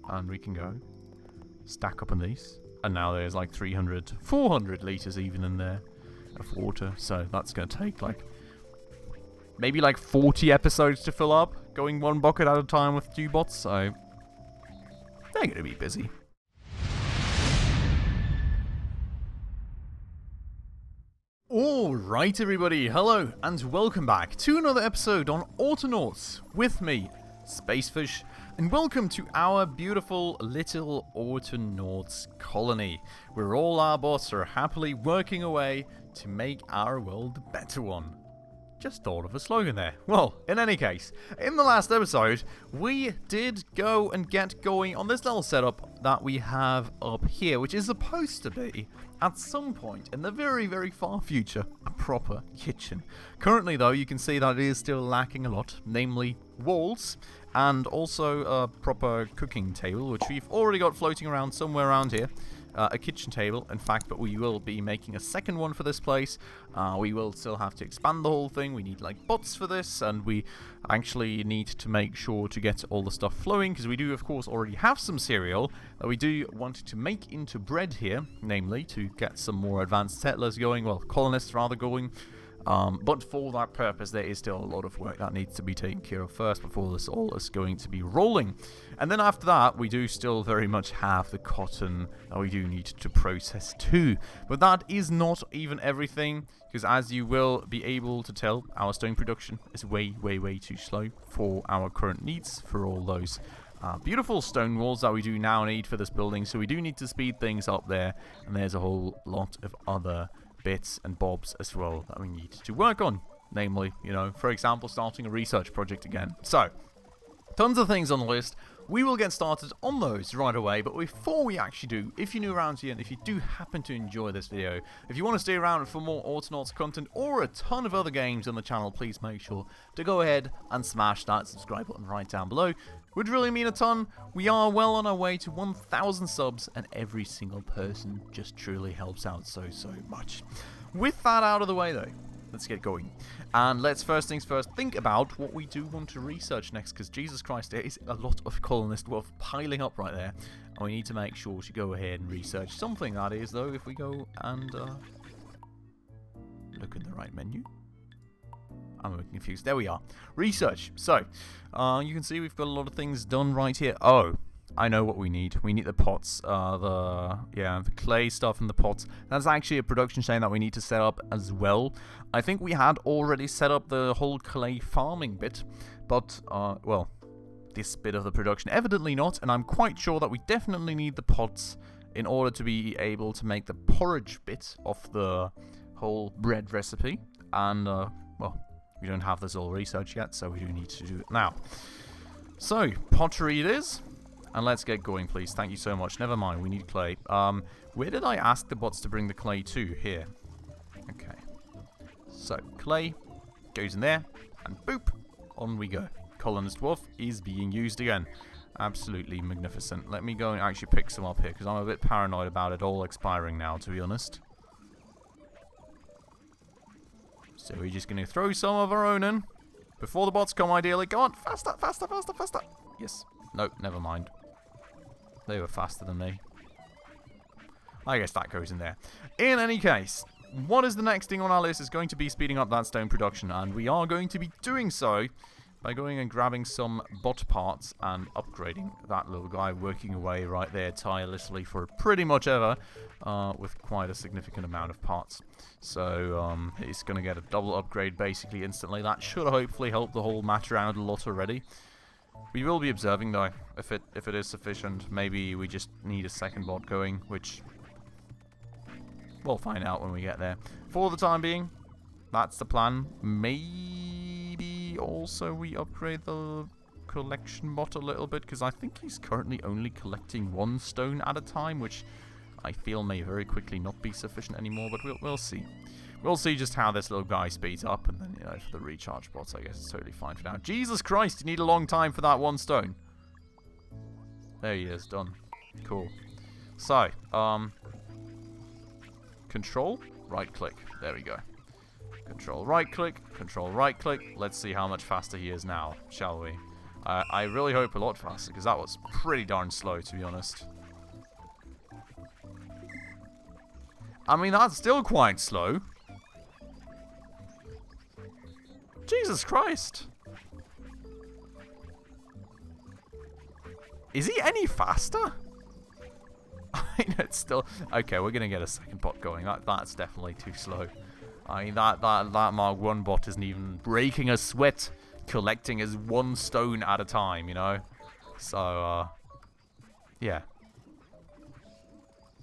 and we can go stack up on these. And now there's like 300, 400 litres even in there of water. So that's going to take like maybe like 40 episodes to fill up, going one bucket at a time with 2 bots. So they're going to be busy. Alright everybody, hello and welcome back to another episode on Autonauts with me, Spacefish, and welcome to our beautiful little Autonauts colony, where all our bots are happily working away to make our world a better one. Just thought of a slogan there. Well, in any case, in the last episode, we did go and get going on this little setup that we have up here, which is supposed to be, at some point in the very, very far future, a proper kitchen. Currently, though, you can see that it is still lacking a lot, namely walls, and also a proper cooking table, which we've already got floating around somewhere around here. A kitchen table, in fact, but we will be making a second one for this place. We will still have to expand the whole thing. We need like bots for this, and we actually need to make sure to get all the stuff flowing, because we do of course already have some cereal that we do want to make into bread here, namely to get some more advanced settlers going, well, colonists rather going. But for that purpose, there is still a lot of work that needs to be taken care of first before this all is going to be rolling. And then after that, we do still very much have the cotton that we do need to process too. But that is not even everything, because as you will be able to tell, our stone production is way, way, way too slow for our current needs, for all those beautiful stone walls that we do now need for this building. So we do need to speed things up there, and there's a whole lot of other bits and bobs as well that we need to work on, namely, you know, for example, starting a research project again. So tons of things on the list. We will get started on those right away, but before we actually do, if you're new around here and if you do happen to enjoy this video, if you want to stay around for more Autonauts content or a ton of other games on the channel, please make sure to go ahead and smash that subscribe button right down below. Would really mean a ton. We are well on our way to 1,000 subs, and every single person just truly helps out so much. With that out of the way though, let's get going. And let's first things first think about what we do want to research next, because Jesus Christ, there is a lot of colonist wealth piling up right there, and we need to make sure to go ahead and research something. That is, though, if we go and look in the right menu. I'm a bit confused. There we are. Research. So, you can see we've got a lot of things done right here. Oh, I know what we need. We need the pots, the clay stuff in the pots. That's actually a production chain that we need to set up as well. I think we had already set up the whole clay farming bit, but, well, this bit of the production, evidently not, and I'm quite sure that we definitely need the pots in order to be able to make the porridge bit of the whole bread recipe, and, well, we don't have this all researched yet, so we do need to do it now. So, pottery it is. And let's get going, please. Thank you so much. Never mind, we need clay. Where did I ask the bots to bring the clay to? Here. Okay. So, clay goes in there, and boop, on we go. Colonist wolf is being used again. Absolutely magnificent. Let me go and actually pick some up here, because I'm a bit paranoid about it all expiring now, to be honest. So we're just going to throw some of our own in. Before the bots come, ideally. Go on, faster, faster, faster, faster. Yes. Nope, never mind. They were faster than me. I guess that goes in there. In any case, what is the next thing on our list is going to be speeding up that stone production, and we are going to be doing so by going and grabbing some bot parts and upgrading that little guy, working away right there tirelessly for pretty much ever, with quite a significant amount of parts. So he's going to get a double upgrade basically instantly. That should hopefully help the whole matter out a lot already. We will be observing though, if it is sufficient. Maybe we just need a second bot going, which we'll find out when we get there. For the time being, that's the plan. Maybe also we upgrade the collection bot a little bit, because I think he's currently only collecting 1 stone at a time, which I feel may very quickly not be sufficient anymore, but we'll see. We'll see just how this little guy speeds up, and then, you know, for the recharge bots, I guess it's totally fine for now. Jesus Christ, you need a long time for that 1 stone. There he is, done. Cool. So, control, right click. There we go. Control, right click. Control, right click. Let's see how much faster he is now, shall we? I really hope a lot faster, because that was pretty darn slow, to be honest. I mean, that's still quite slow. Jesus Christ. Is he any faster? I mean, it's still... Okay, we're going to get a second bot going. That's definitely too slow. I mean, that Mark 1 bot isn't even breaking a sweat, collecting as 1 stone at a time, you know? So, yeah.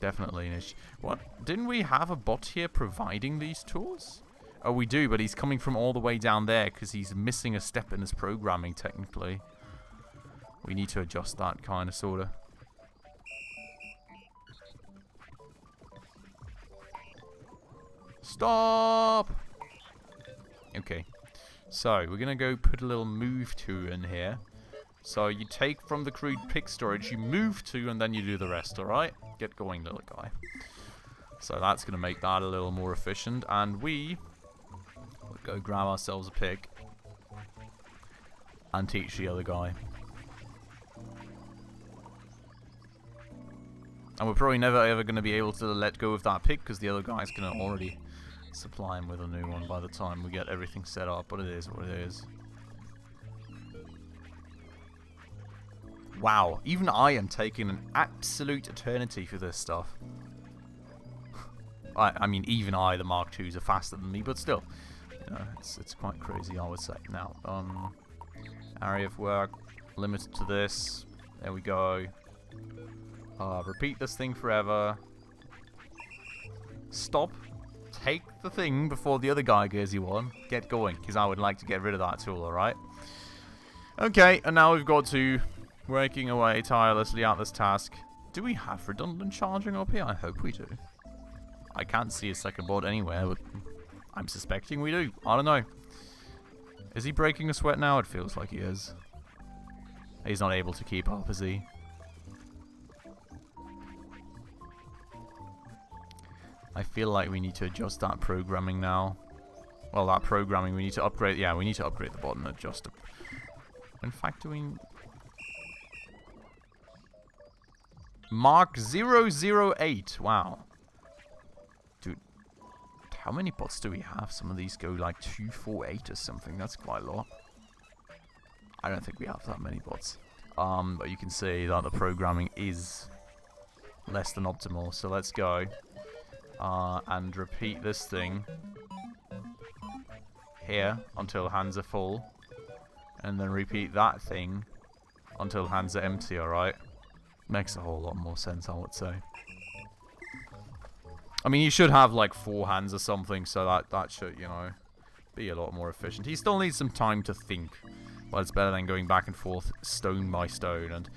Definitely an issue. What? Didn't we have a bot here providing these tools? Oh, we do, but he's coming from all the way down there because he's missing a step in his programming, technically. We need to adjust that kind of, sort of. Stop! Okay. So, we're going to go put a little move to in here. So, you take from the crude pick storage, you move to, and then you do the rest, alright? Get going, little guy. So, that's going to make that a little more efficient. And we'll go grab ourselves a pick. And teach the other guy. And we're probably never ever going to be able to let go of that pick, because the other guy's going to already supply him with a new one by the time we get everything set up. But it is what it is. Wow, even I am taking an absolute eternity for this stuff. I mean, even I, the Mark IIs, are faster than me, but still. You know, it's quite crazy, I would say. Now, area of work, limited to this. There we go. Repeat this thing forever. Stop. Take the thing before the other guy gives you one. Get going, because I would like to get rid of that tool, alright? Okay, and now we've got to working away tirelessly at this task. Do we have redundant charging up here? I hope we do. I can't see a second board anywhere, but I'm suspecting we do. I don't know. Is he breaking a sweat now? It feels like he is. He's not able to keep up, is he? I feel like we need to adjust that programming now. Well, that programming we need to upgrade. Yeah, we need to upgrade the bot and adjust it. In fact, do we... Mark 008. Wow. Dude, how many bots do we have? Some of these go like 248 or something. That's quite a lot. I don't think we have that many bots. But you can see that the programming is less than optimal. So let's go. And repeat this thing here until hands are full, and then repeat that thing until hands are empty, alright? Makes a whole lot more sense, I would say. I mean, you should have like 4 hands or something, so that should, you know, be a lot more efficient. He still needs some time to think, but it's better than going back and forth stone by stone, and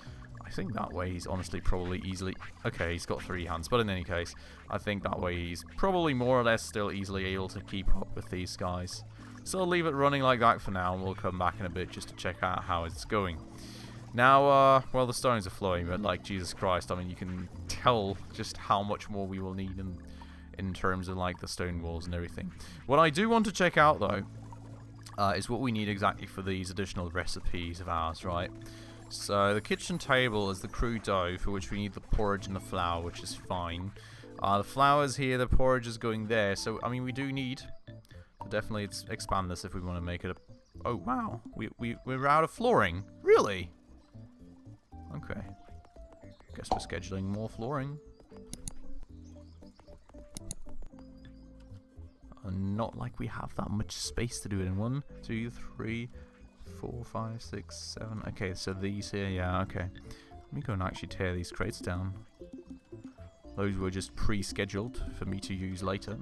I think that way he's honestly probably easily... Okay, he's got 3 hands, but in any case, I think that way he's probably more or less still easily able to keep up with these guys. So I'll leave it running like that for now, and we'll come back in a bit just to check out how it's going. Now, well, the stones are flowing, but like, Jesus Christ, I mean, you can tell just how much more we will need in terms of like the stone walls and everything. What I do want to check out, though, is what we need exactly for these additional recipes of ours, right? So the kitchen table is the crude dough, for which we need the porridge and the flour, which is fine. The flour's here, the porridge is going there. So, I mean, we do need to definitely expand this if we want to make it a... Oh, wow. We're out of flooring. Really? Okay. Guess we're scheduling more flooring. Not like we have that much space to do it in. 1, 2, 3... 4, 5, 6, 7. Okay, so these here, yeah, okay. Let me go and actually tear these crates down. Those were just pre-scheduled for me to use later.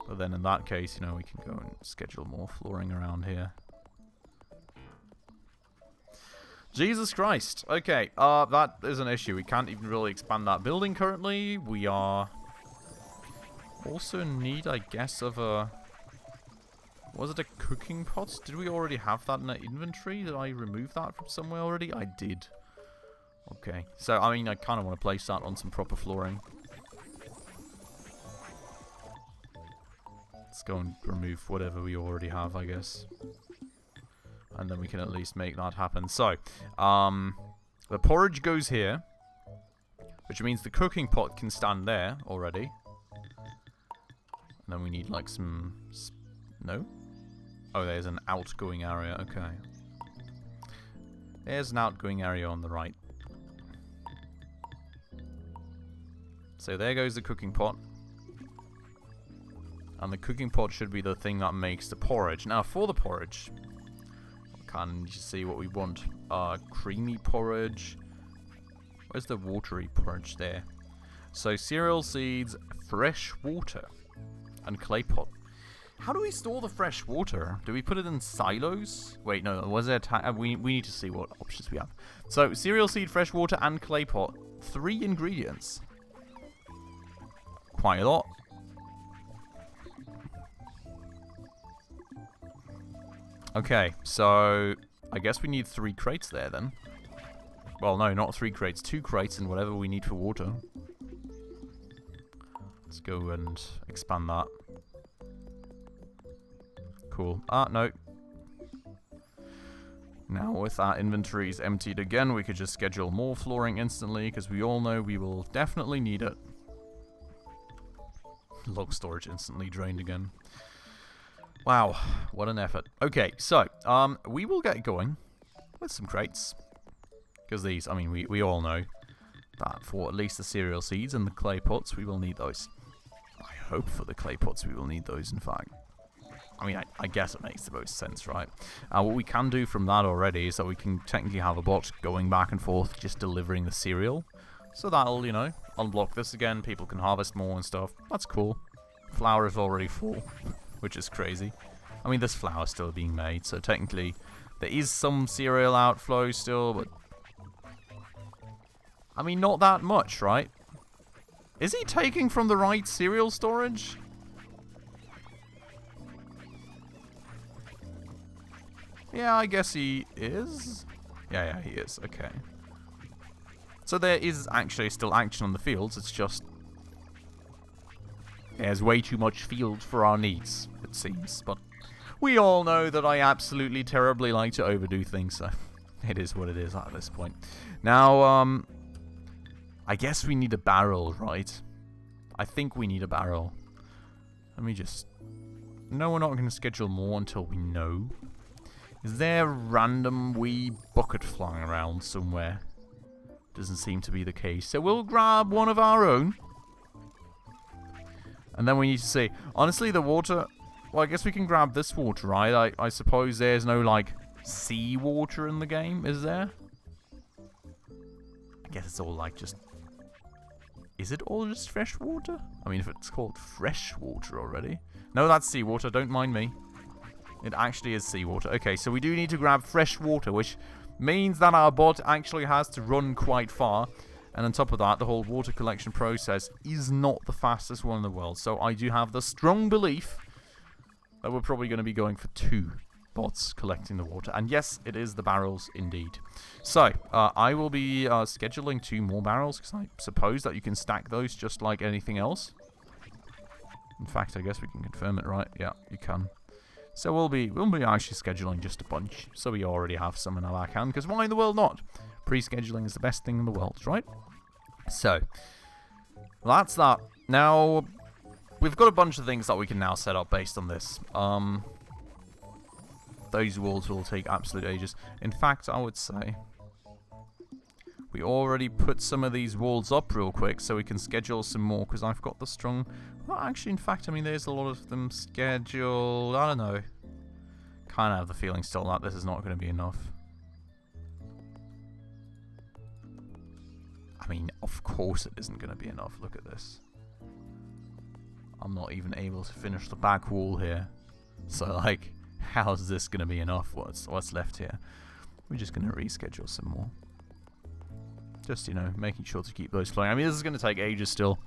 But then in that case, you know, we can go and schedule more flooring around here. Jesus Christ. Okay, that is an issue. We can't even really expand that building currently. We are also in need, I guess, of a... Was it a cooking pot? Did we already have that in our inventory? Did I remove that from somewhere already? I did. Okay. So, I mean, I kind of want to place that on some proper flooring. Let's go and remove whatever we already have, I guess. And then we can at least make that happen. So, the porridge goes here, which means the cooking pot can stand there already. And then we need like some... No? Oh, there's an outgoing area. Okay. There's an outgoing area on the right. So there goes the cooking pot. And the cooking pot should be the thing that makes the porridge. Now, for the porridge... Can you see what we want? Creamy porridge. Where's the watery porridge? There. So cereal seeds, fresh water, and clay pot. How do we store the fresh water? Do we put it in silos? Wait, no. Was there? We need to see what options we have. So cereal seed, fresh water, and clay pot. 3 ingredients. Quite a lot. Okay, so I guess we need 3 crates there then. Well, no, not 3 crates. 2 crates and whatever we need for water. Let's go and expand that. Cool. No. Now, with our inventories emptied again, we could just schedule more flooring instantly, because we all know we will definitely need it. Log storage instantly drained again. Wow, what an effort. Okay, so, we will get going with some crates. Because these, I mean, we all know that for at least the cereal seeds and the clay pots, we will need those. I hope for the clay pots we will need those, in fact. I mean, I guess it makes the most sense, right? What we can do from that already is that we can technically have a bot going back and forth, just delivering the cereal. So that'll, you know, unblock this again, people can harvest more and stuff. That's cool. Flour is already full. Which is crazy. I mean, this flour is still being made, so technically there is some cereal outflow still, but... I mean, not that much, right? Is he taking from the right cereal storage? Yeah, I guess he is. Yeah, he is. Okay. So there is actually still action on the fields, it's just... There's way too much field for our needs, it seems. But we all know that I absolutely terribly like to overdo things, so it is what it is at this point. Now, I guess we need a barrel, right? I think we need a barrel. Let me just... No, we're not going to schedule more until we know. Is there a random wee bucket flying around somewhere? Doesn't seem to be the case. So we'll grab one of our own. And then we need to see. Honestly, the water... Well, I guess we can grab this water, right? I suppose there's no, like, sea water in the game, is there? I guess it's all, like, just... Is it all just fresh water? I mean, if it's called fresh water already. No, that's seawater. Don't mind me. It actually is seawater. Okay, so we do need to grab fresh water, which means that our bot actually has to run quite far. And on top of that, the whole water collection process is not the fastest one in the world. So I do have the strong belief that we're probably going to be going for 2 bots collecting the water. And yes, it is the barrels indeed. So I will be scheduling 2 more barrels, because I suppose that you can stack those just like anything else. In fact, I guess we can confirm it, right? Yeah, you can. So we'll be actually scheduling just a bunch, so we already have some in our back hand, because why in the world not? Pre-scheduling is the best thing in the world, right? So, that's that. Now, we've got a bunch of things that we can now set up based on this. Those walls will take absolute ages. In fact, I would say we already put some of these walls up real quick so we can schedule some more, because I've got the strong... Well, actually, in fact, I mean, there's a lot of them scheduled. I don't know. Kind of have the feeling still that this is not going to be enough. I mean, of course it isn't going to be enough. Look at this. I'm not even able to finish the back wall here. So, like, how is this going to be enough? What's left here? We're just going to reschedule some more. Just, you know, making sure to keep those flowing. I mean, this is going to take ages still.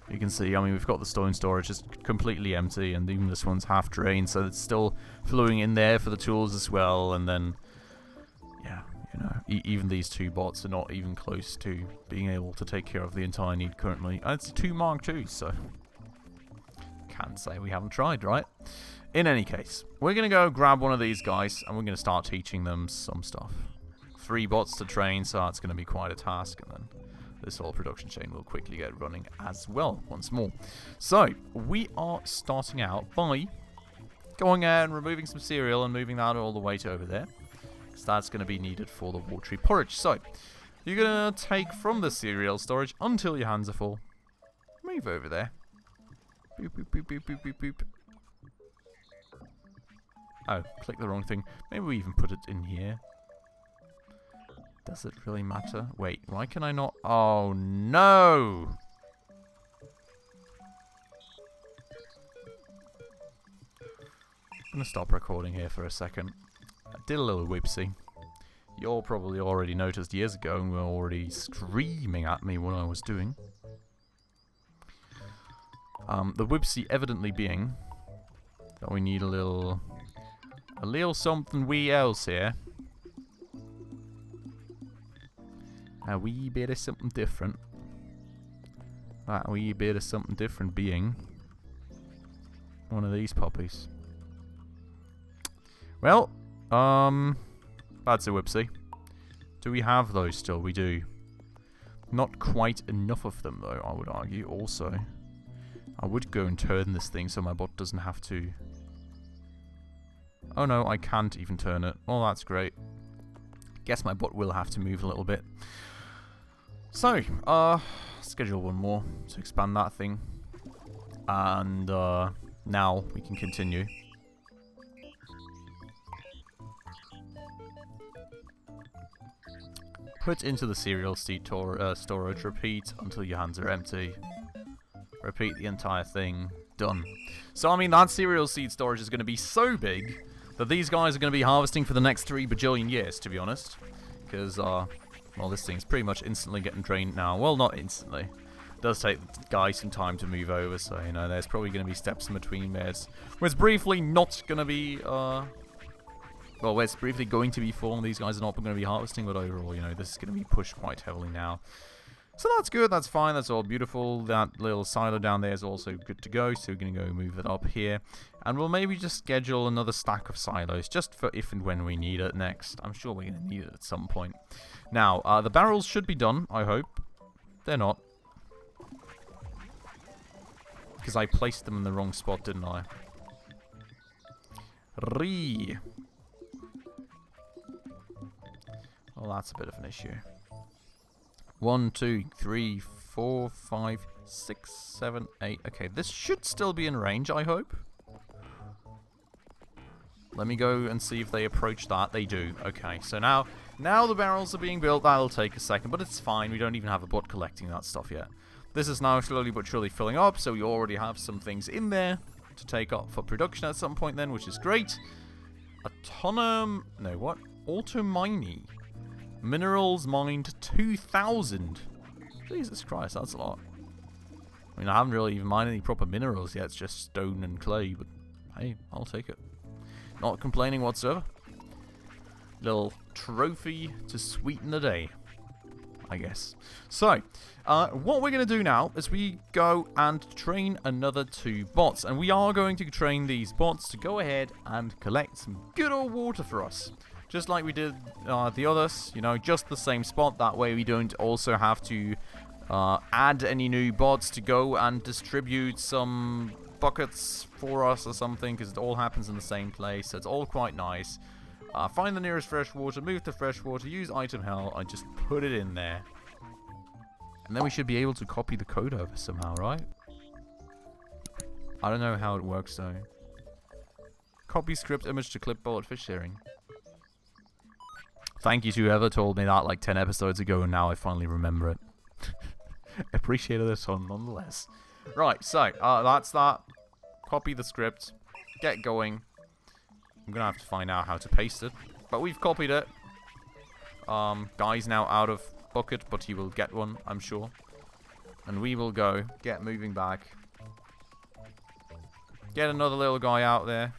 You can see, I mean, we've got the stone storage just completely empty, and even this one's half drained, so it's still flowing in there for the tools as well. And then, yeah, you know, even these 2 bots are not even close to being able to take care of the entire need currently. And it's 2 Mark IIs, so can't say we haven't tried, right? In any case, we're going to go grab one of these guys, and we're going to start teaching them some stuff. 3 bots to train, so that's going to be quite a task, and then this whole production chain will quickly get running as well, once more. So, we are starting out by going out and removing some cereal and moving that all the way to over there. So that's going to be needed for the watery porridge. So, you're going to take from the cereal storage until your hands are full. Move over there. Boop, boop, boop, boop, boop, boop, boop. Oh, click the wrong thing. Maybe we even put it in here. Does it really matter? Wait, why can I not? Oh, no! I'm going to stop recording here for a second. I did a little whipsy. You all probably already noticed years ago and were already screaming at me what I was doing. The whipsy evidently being that we need a little something wee else here. A wee bit of something different. That wee bit of something different being one of these puppies. Well, that's a whipsy. Do we have those still? We do. Not quite enough of them though, I would argue. Also, I would go and turn this thing so my bot doesn't have to... Oh no, I can't even turn it. Oh, that's great. Guess my bot will have to move a little bit. So, schedule one more to expand that thing. And, now we can continue. Put into the cereal seed storage. Repeat until your hands are empty. Repeat the entire thing. Done. So, I mean, that cereal seed storage is going to be so big that these guys are going to be harvesting for the next 3 bajillion years, to be honest. Because, well, this thing's pretty much instantly getting drained now. Well, not instantly. It does take the guy some time to move over, so, you know, there's probably going to be steps in between where it's briefly not going to be, well, where it's briefly going to be full and these guys are not going to be harvesting, but overall, you know, this is going to be pushed quite heavily now. So that's good, that's fine, that's all beautiful. That little silo down there is also good to go, so we're going to go move it up here. And we'll maybe just schedule another stack of silos, just for if and when we need it next. I'm sure we're going to need it at some point. Now, the barrels should be done, I hope. They're not. Because I placed them in the wrong spot, didn't I? Well, that's a bit of an issue. 1, 2, 3, 4, 5, 6, 7, 8. Okay, this should still be in range, I hope. Let me go and see if they approach that. They do. Okay, so now the barrels are being built. That'll take a second, but it's fine. We don't even have a bot collecting that stuff yet. This is now slowly but surely filling up, so we already have some things in there to take up for production at some point then, which is great. Automini. Minerals mined 2,000. Jesus Christ, that's a lot. I mean, I haven't really even mined any proper minerals yet. It's just stone and clay, but hey, I'll take it. Not complaining whatsoever. Little trophy to sweeten the day, I guess. So, what we're going to do now is we go and train another 2 bots. And we are going to train these bots to go ahead and collect some good old water for us. Just like we did the others, you know, just the same spot. That way we don't also have to add any new bots to go and distribute some buckets for us or something, because it all happens in the same place. So it's all quite nice. Find the nearest fresh water, move to fresh water, use item hell, and just put it in there. And then we should be able to copy the code over somehow, right? I don't know how it works though. Copy script image to clipboard for sharing. Thank you to whoever told me that like 10 episodes ago, and now I finally remember it. Appreciated this one nonetheless. Right, so that's that. Copy the script. Get going. I'm gonna have to find out how to paste it, but we've copied it. Guy's now out of bucket, but he will get one, I'm sure. And we will go get moving back. Get another little guy out there.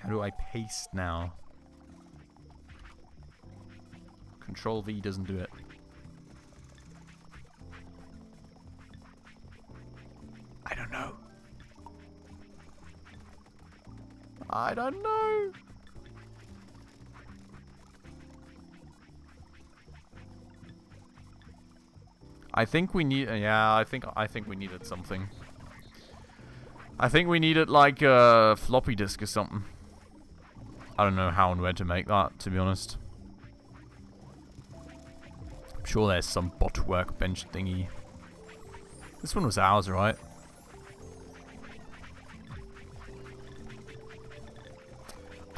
How do I paste now? Control V doesn't do it. I think we need... yeah, I think we needed something. I think we needed, like, a floppy disk or something. I don't know how and where to make that, to be honest. I'm sure there's some bot workbench thingy. This one was ours, right?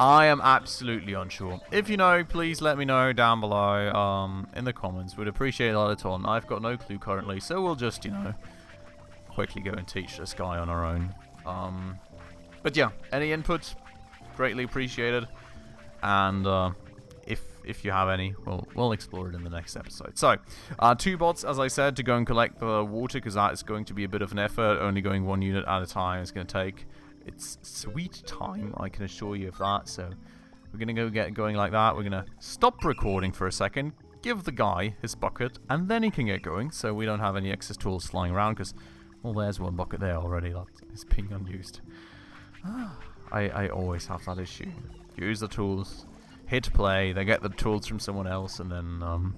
I am absolutely unsure. If you know, please let me know down below in the comments. Would appreciate that a ton. I've got no clue currently, so we'll just, you know, quickly go and teach this guy on our own. But yeah, any input, greatly appreciated. And if you have any, we'll explore it in the next episode. So, 2 bots, as I said, to go and collect the water, because that is going to be a bit of an effort. Only going 1 unit at a time is going to take its sweet time, I can assure you of that. So, we're going to go get going like that. We're going to stop recording for a second, give the guy his bucket, and then he can get going, so we don't have any excess tools flying around, because, well, there's one bucket there already that is being unused. I always have that issue. Use the tools, hit play, they get the tools from someone else, and then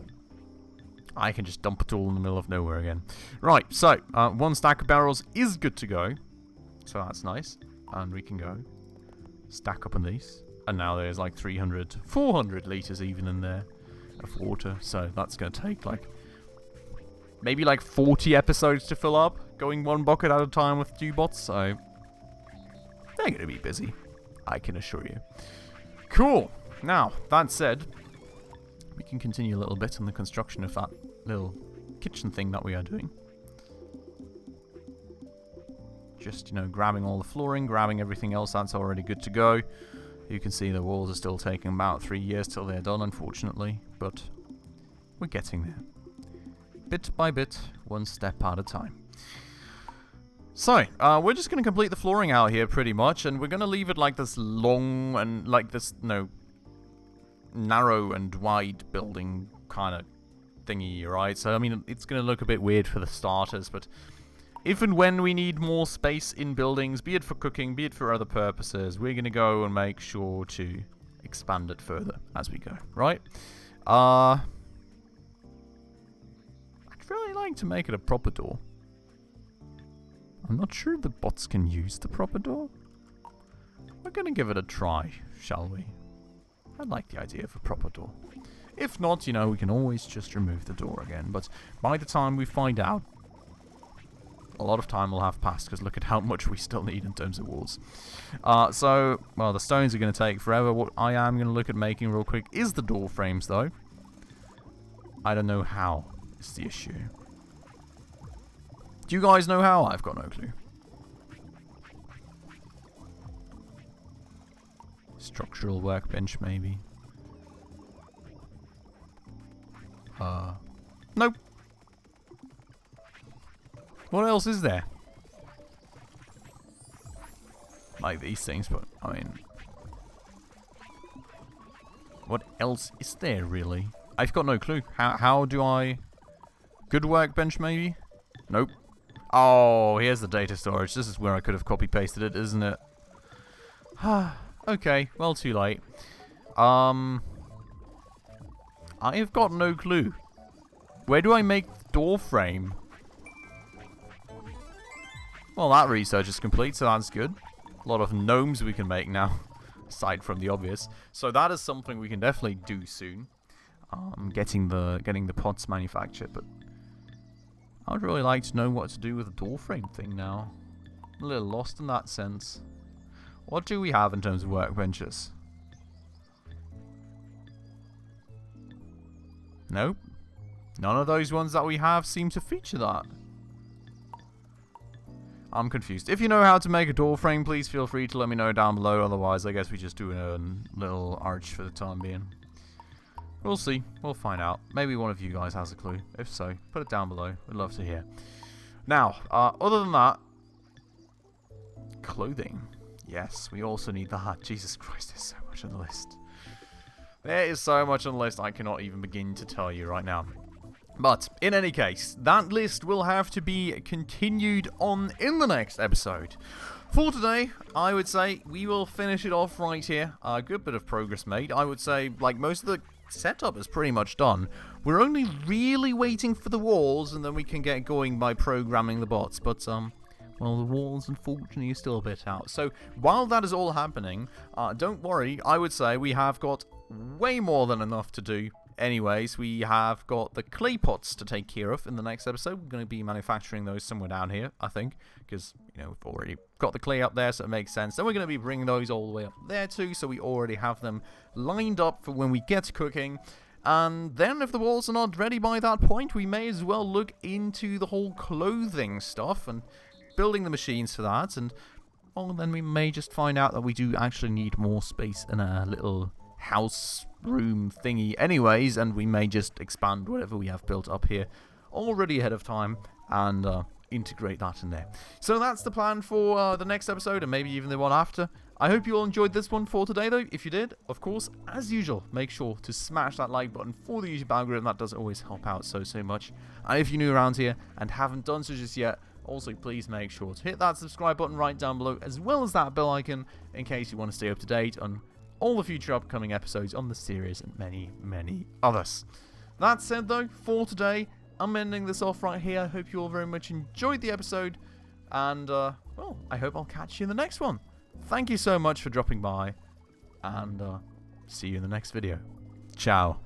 I can just dump a tool in the middle of nowhere again. Right, so 1 stack of barrels is good to go, so that's nice, and we can go stack up on these, and now there's like 300, 400 liters even in there of water, so that's going to take like maybe like 40 episodes to fill up, going 1 bucket at a time with 2 bots, so they're going to be busy, I can assure you. Cool. Now, that said, we can continue a little bit on the construction of that little kitchen thing that we are doing. Just, you know, grabbing all the flooring, grabbing everything else that's already good to go. You can see the walls are still taking about 3 years till they're done, unfortunately, but we're getting there. Bit by bit, 1 step at a time. So, we're just going to complete the flooring out here pretty much, and we're going to leave it like this long and like this, narrow and wide building kind of thingy, right? So, I mean, it's going to look a bit weird for the starters, but if and when we need more space in buildings, be it for cooking, be it for other purposes, we're going to go and make sure to expand it further as we go, right? I'd really like to make it a proper door. I'm not sure the bots can use the proper door. We're going to give it a try, shall we? I like the idea of a proper door. If not, you know, we can always just remove the door again. But by the time we find out, a lot of time will have passed, because look at how much we still need in terms of walls. So, well, the stones are going to take forever. What I am going to look at making real quick is the door frames, though. I don't know how is the issue. Do you guys know how? I've got no clue. Structural workbench, maybe. Nope. What else is there? Like these things, but, I mean... what else is there, really? I've got no clue. How do I... good workbench, maybe? Nope. Oh, here's the data storage. This is where I could have copy-pasted it, isn't it? Okay, well, too late. I have got no clue. Where do I make the door frame? Well, that research is complete, so that's good. A lot of gnomes we can make now, aside from the obvious. So that is something we can definitely do soon. Getting the pots manufactured, but I would really like to know what to do with the door frame thing now. I'm a little lost in that sense. What do we have in terms of workbenches? Nope. None of those ones that we have seem to feature that. I'm confused. If you know how to make a door frame, please feel free to let me know down below. Otherwise, I guess we just do a little arch for the time being. We'll see. We'll find out. Maybe one of you guys has a clue. If so, put it down below. We'd love to hear. Now, other than that, clothing. Yes, we also need that. Jesus Christ, there's so much on the list. There is so much on the list I cannot even begin to tell you right now. But, in any case, that list will have to be continued on in the next episode. For today, I would say we will finish it off right here. A good bit of progress made. I would say, like, most of the setup is pretty much done. We're only really waiting for the walls, and then we can get going by programming the bots. But, well, the walls, unfortunately, are still a bit out. So, while that is all happening, don't worry, I would say we have got way more than enough to do. Anyways, we have got the clay pots to take care of in the next episode. We're going to be manufacturing those somewhere down here, I think, because, you know, we've already got the clay up there, so it makes sense. Then we're going to be bringing those all the way up there too, so we already have them lined up for when we get to cooking. And then if the walls are not ready by that point, we may as well look into the whole clothing stuff and building the machines for that. And, well, then we may just find out that we do actually need more space in a little house room thingy anyways, and we may just expand whatever we have built up here already ahead of time and integrate that in there. So that's the plan for the next episode, and maybe even the one after. I hope you all enjoyed this one for today, though. If you did, of course, as usual, make sure to smash that like button for the YouTube algorithm. That does always help out so much. And if you're new around here and haven't done so just yet, also please make sure to hit that subscribe button right down below, as well as that bell icon, in case you want to stay up to date on all the future upcoming episodes on the series and many others. That said, though, for today, I'm ending this off right here. I hope you all very much enjoyed the episode, and, well, I hope I'll catch you in the next one. Thank you so much for dropping by, and see you in the next video. Ciao.